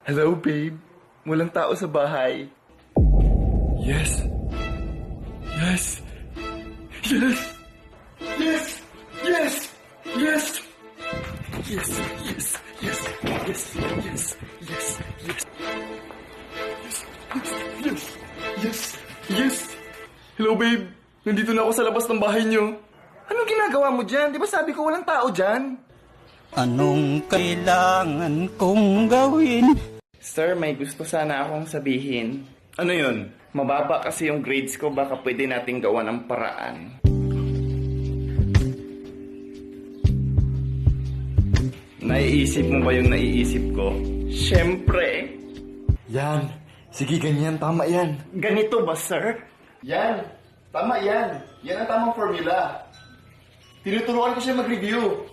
Hello, babe. Walang tao sa bahay. Yes. Yes. Yes. Yes. Yes. Yes. Yes. Yes. Yes. Yes. Yes. Yes. Yes. Yes. Yes. Yes. Hello, babe. Nandito na ako sa labas ng bahay niyo. Anong ginagawa mo dyan? Di ba sabi ko walang tao dyan? Anong kailangan kong gawin? Sir, may gusto sana akong sabihin. Ano yun? Mababa kasi yung grades ko, baka pwede nating gawan ng paraan. Naiisip mo ba yung naiisip ko? Siyempre. Yan. Sige, ganyan. Tama yan. Ganito ba, sir? Yan. Tama yan. Yan ang tamang formula. Tinuturuan ko siya mag-review.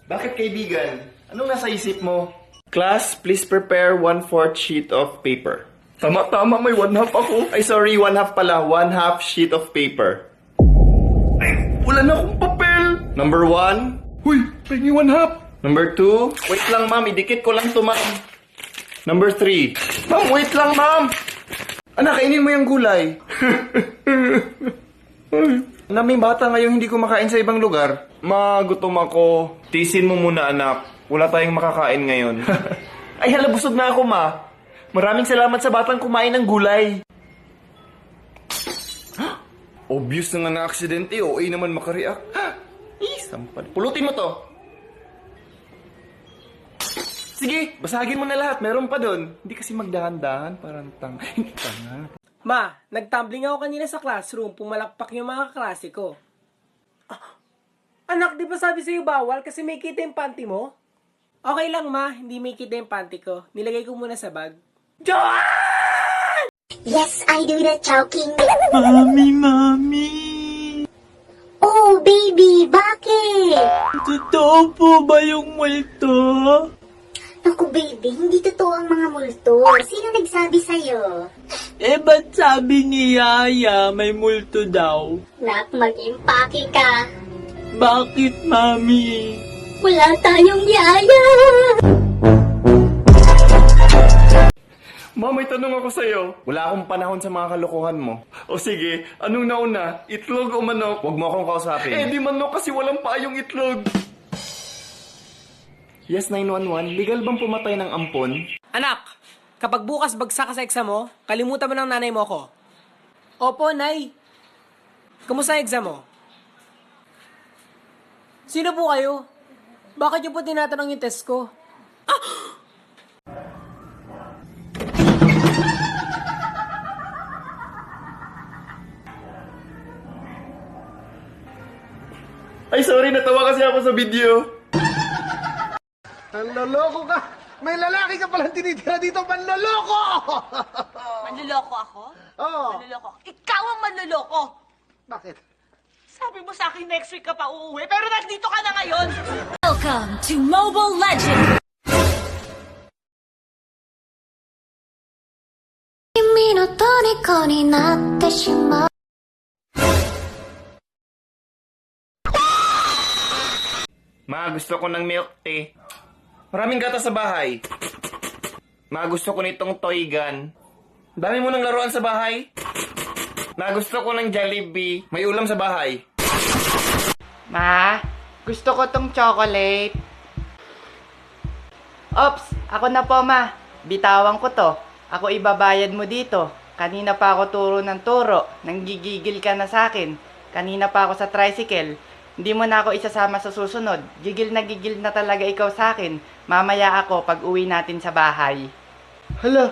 Bakit, kaibigan? Anong nasa isip mo? Class, please prepare 1/4 sheet of paper. Tama, may 1/2 ako. Ay, sorry, 1/2 pala. 1/2 sheet of paper. Ay, wala na akong papel. Number 1. Huy, pengi 1/2. Number 2. Wait lang, ma'am. Idikit ko lang to, ma'am. Number 3. Ma'am, wait lang, ma'am. Anak, kainin mo yung gulay. Na may bata ngayong hindi kumakain sa ibang lugar. Magutom ako. Tisin mo muna, anak. Wala tayong makakain ngayon. Ay, hala, busog na ako, ma. Maraming salamat sa batang kumain ng gulay. Obvious na nga na aksidente. OA naman makareact. Sampal. Pulutin mo to. Sige, basagin mo na lahat. Meron pa doon. Hindi kasi magdahan-dahan. Parang tanga. Ma, nagtumbling ako kanina sa classroom, pumalakpak yung mga kaklase ko. Anak, di ba sabi sa'yo bawal kasi may kita yung panty mo? Okay lang, ma, hindi may kita yung panty ko. Nilagay ko muna sa bag. Yes, I do the choking. Mami! Oh, baby, bakit? Totoo po ba yung multo? Naku, baby, hindi totoo ang mga multo. Sino nagsabi sa'yo? Ba't sabi ni Yaya may multo daw? Nak, mag-impake ka. Bakit, Mami? Wala tayong yaya. Ma, may tanong ako sa'yo. Wala akong panahon sa mga kalokohan mo. O sige, anong nauna? Itlog o manok? Huwag mo akong kausapin. Eh, di manok kasi walang paayong itlog. Yes, 911. Legal bang pumatay ng ampon? Anak, kapag bukas bagsak ka sa exam mo, kalimutan mo ng nanay mo ko. Opo, Nay. Kamusta ang exam mo? Sino po kayo? Bakit niyo po tinatanong yung test ko? Ay, sorry, natawa kasi ako sa video. Manloloko ka! May lalaki ka palang tinitira dito, manloloko! Manluloko ako? Oo. Manluloko ako? Ikaw ang manluloko! Bakit? Sabi mo sa akin next week ka pa uuwi, pero nandito ka na ngayon! Welcome to Mobile Legends! 君の虜になってしまう Ma, gusto ko ng milk tea. Maraming gatas sa bahay. Ma, gusto ko nitong toy gun. Dami mo ng laruan sa bahay. Ma, gusto ko ng Jollibee. May ulam sa bahay. Ma, gusto ko tong chocolate. Ops, ako na po, ma. Bitawan ko to. Ako ibabayad mo dito. Kanina pa ako turo ng turo. Nanggigigil ka na sa akin. Kanina pa ako sa tricycle. Hindi mo na ako isasama sa susunod. Gigil na talaga ikaw sa akin. Mamaya ako pag uwi natin sa bahay. Hala,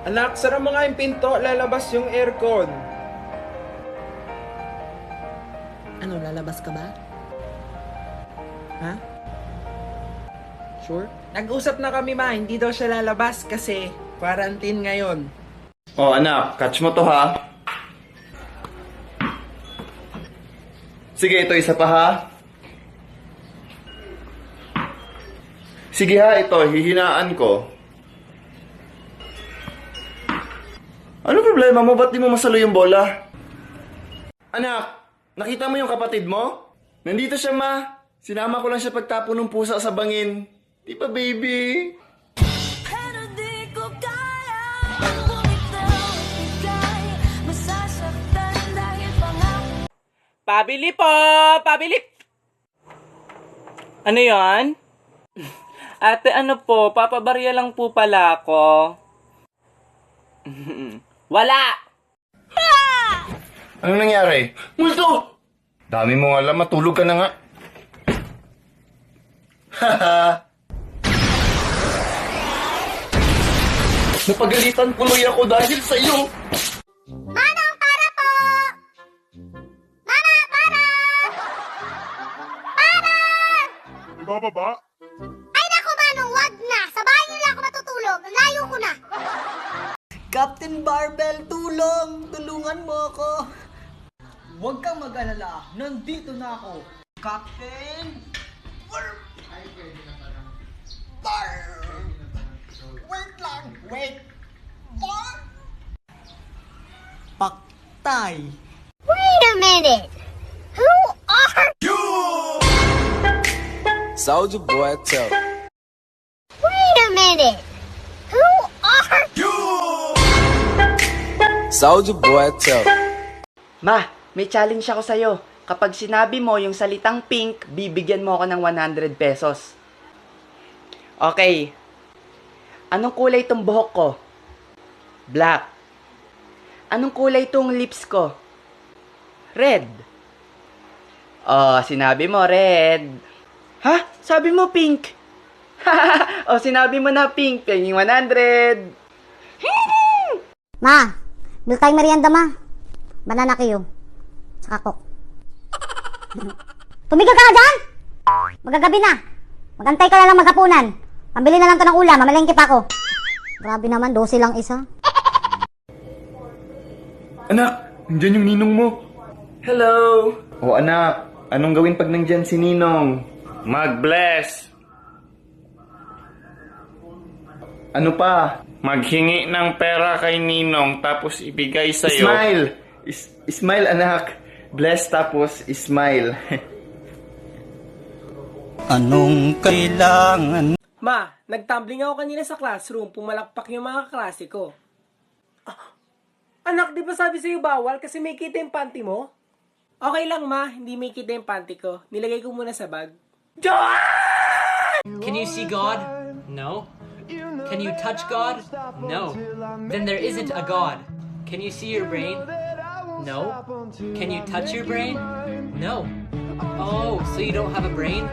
Anak, sara mo nga yung pinto, lalabas yung aircon. Ano, lalabas ka ba? Ha? Sure? Nag-usap na kami, ma. Hindi daw siya lalabas kasi quarantine ngayon. Oh, anak, catch mo to, ha? Sige, ito isa pa, ha? Sige, ha, ito, hihinaan ko. Ano problema mo? Ba't di mo masalo yung bola? Anak, nakita mo yung kapatid mo? Nandito siya, ma. Sinama ko lang siya pagtapo ng pusa sa bangin. Di ba, baby? Pabili po! Pabili! Ano yan? Ate, ano po? Papabarya lang po pala ako. Wala! Ano nangyari? Multo! Dami mo alam, matulog ka na nga. Haha! Napagalitan tuloy ako dahil sa iyo. Manong, para po! Mama, para! Para! Ibababa? Ay naku, Manong, wag na! Sa bahay niyo lang ako matutulog. Ang layo ko na. Captain Barbell, tulong! Tulungan mo ako! Huwag kang mag-alala, nandito na ako. Captain! Wait lang! Wait! Paktay! Wait a minute! Who are... Soldier boy, tell. Wait a minute! Who are... Soldier boy, tell. Ma, may challenge ako sa'yo. Kapag sinabi mo yung salitang pink, bibigyan mo ako ng 100 pesos. Okay. Anong kulay itong buhok ko? Black. Anong kulay itong lips ko? Red. Oh, sinabi mo red. Ha? Sabi mo pink. Oh, sinabi mo na pink. Pinging 100. Ma, bil tayong merienda, ma. Banana kayo. Saka coke. Tumigil ka na dyan! Magagabi na. Magantay ka na lang maghapunan. Pambili na lang to ng ulam. Mamalengke pa ako. Grabe naman, 12 lang isa. Anak, nandyan yung ninong mo. Hello! O anak, anong gawin pag nandyan si Ninong? Mag-bless! Ano pa? Maghingi ng pera kay Ninong tapos ibigay sa'yo. Smile! Smile, anak. Bless tapos smile. Anong kailangan? Ma, nagtumbling ako kanina sa classroom, pumalakpak yung mga kaklase ko. Ah, anak, di ba sabi sa'yo bawal kasi may kita yung panty mo? Okay lang, ma, hindi may kita yung panty ko. Nilagay ko muna sa bag. Can you see God? No. Can you touch God? No. Then there isn't a God. Can you see your brain? No. Can you touch your brain? No. Oh, so you don't have a brain?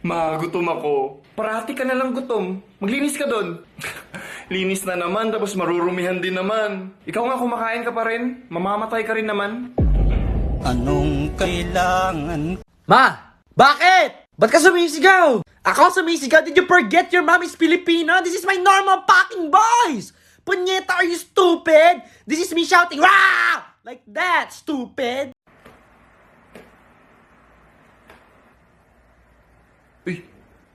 Ma, gutom ako. Parati ka na lang gutom. Maglinis ka doon. Linis na naman, tapos marurumihan din naman. Ikaw nga kumakain ka pa rin. Mamamatay ka rin naman. Anong kailangan? Ma! Bakit? Ba't ka sumisigaw? Ako sumisigaw? Did you forget your mom is Filipino? This is my normal fucking voice! Punyeta, are you stupid? This is me shouting, Rah! Like that, stupid! Uy,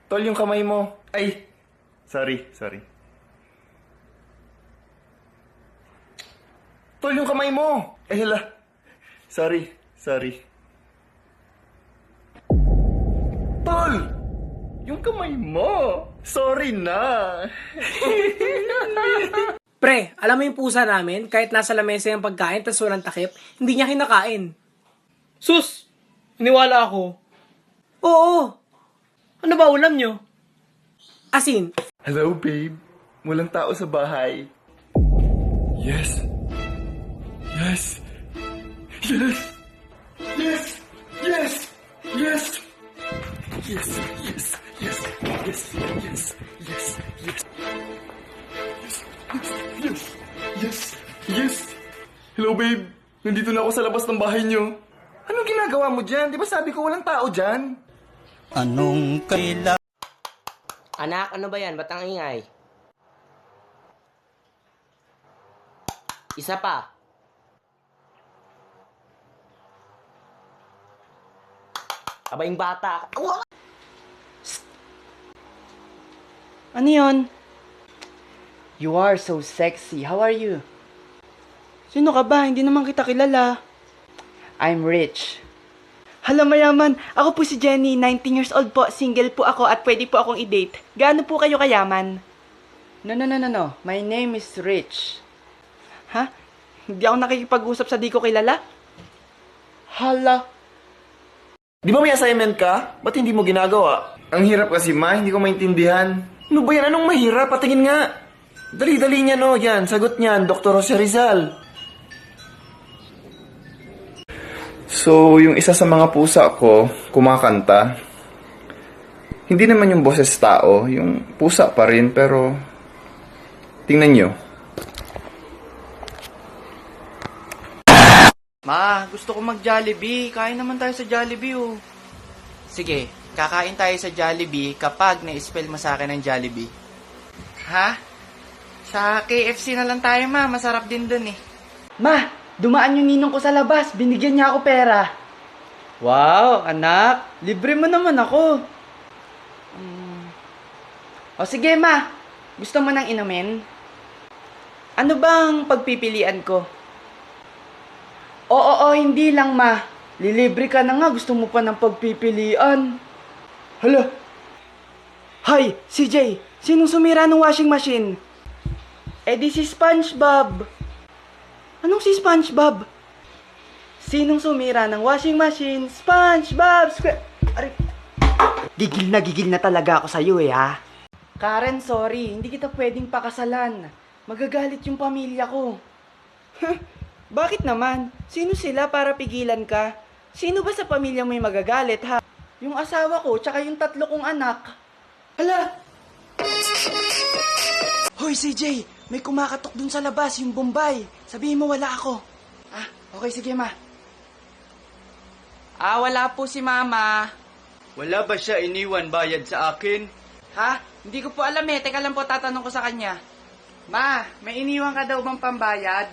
tol yung kamay mo. Ay, sorry. Tol yung kamay mo. Eh, hala. Sorry. Tol! Yung kamay mo. Sorry na. Pre, alam mo yung pusa namin, kahit nasa lamesa yung pagkain tas walang takip, hindi niya kinakain. Sus! Iniwala ako. Oo, Ano ba ulam nyo? asin. Hello, babe. Walang tao sa bahay. Yes. Hello, babe. Nandito na ako sa labas ng bahay nyo. Anong ginagawa mo dyan? Di ba sabi ko walang tao dyan? Anong kailangan? Anak, ano ba yan? Ba't ang ingay? Isa pa. Abaying bata. Ano yun? You are so sexy. How are you? Sino ka ba? Hindi naman kita kilala. I'm rich. Hala, mayaman. Ako po si Jenny, 19 years old po. Single po ako at pwede po akong i-date. Gaano po kayo kayaman? No. My name is Rich. Ha? Hindi ako nakikipag-usap sa di ko kilala? Hala. Di ba may assignment ka? Ba't hindi mo ginagawa? Ang hirap kasi, Ma. Hindi ko maintindihan. Ano ba yan? Anong mahirap? Patingin nga. Dali-dali niya, no? Yan, sagot niyan. Dr. Jose Rizal. So, yung isa sa mga pusa ko, kumakanta. Hindi naman yung boses tao. Yung pusa pa rin, pero... Tingnan nyo. Ma, gusto ko mag-Jollibee. Kain naman tayo sa Jollibee, oh. Sige, kakain tayo sa Jollibee kapag na-spell mo sa akin ng Jollibee. Ha? Sa KFC na lang tayo, ma. Masarap din dun, eh. Ma, dumaan yung ninong ko sa labas. Binigyan niya ako pera. Wow, anak. Libre mo naman ako. O sige, ma. Gusto mo nang inumin? Ano bang pagpipilian ko? Oo, hindi lang, ma. Lilibre ka na nga, gusto mo pa ng pagpipilian. Hala. Hay, CJ, sinong sumira ng washing machine? Eh di si SpongeBob. Anong si SpongeBob? Sinong sumira ng washing machine? SpongeBob! Aray. Gigil na talaga ako sa'yo ha. Karen, sorry. Hindi kita pwedeng pakasalan. Magagalit yung pamilya ko. Bakit naman? Sino sila para pigilan ka? Sino ba sa pamilya mo yung magagalit, ha? Yung asawa ko, tsaka yung 3 kong anak. Hala! Hoy, CJ! May kumakatok dun sa labas, yung Bombay. Sabihin mo wala ako. Ah, okay, sige, ma. Wala po si Mama. Wala ba siya iniwan bayad sa akin? Ha? Hindi ko po alam eh. Teka lang po, tatanong ko sa kanya. Ma, may iniwan ka daw bang pambayad?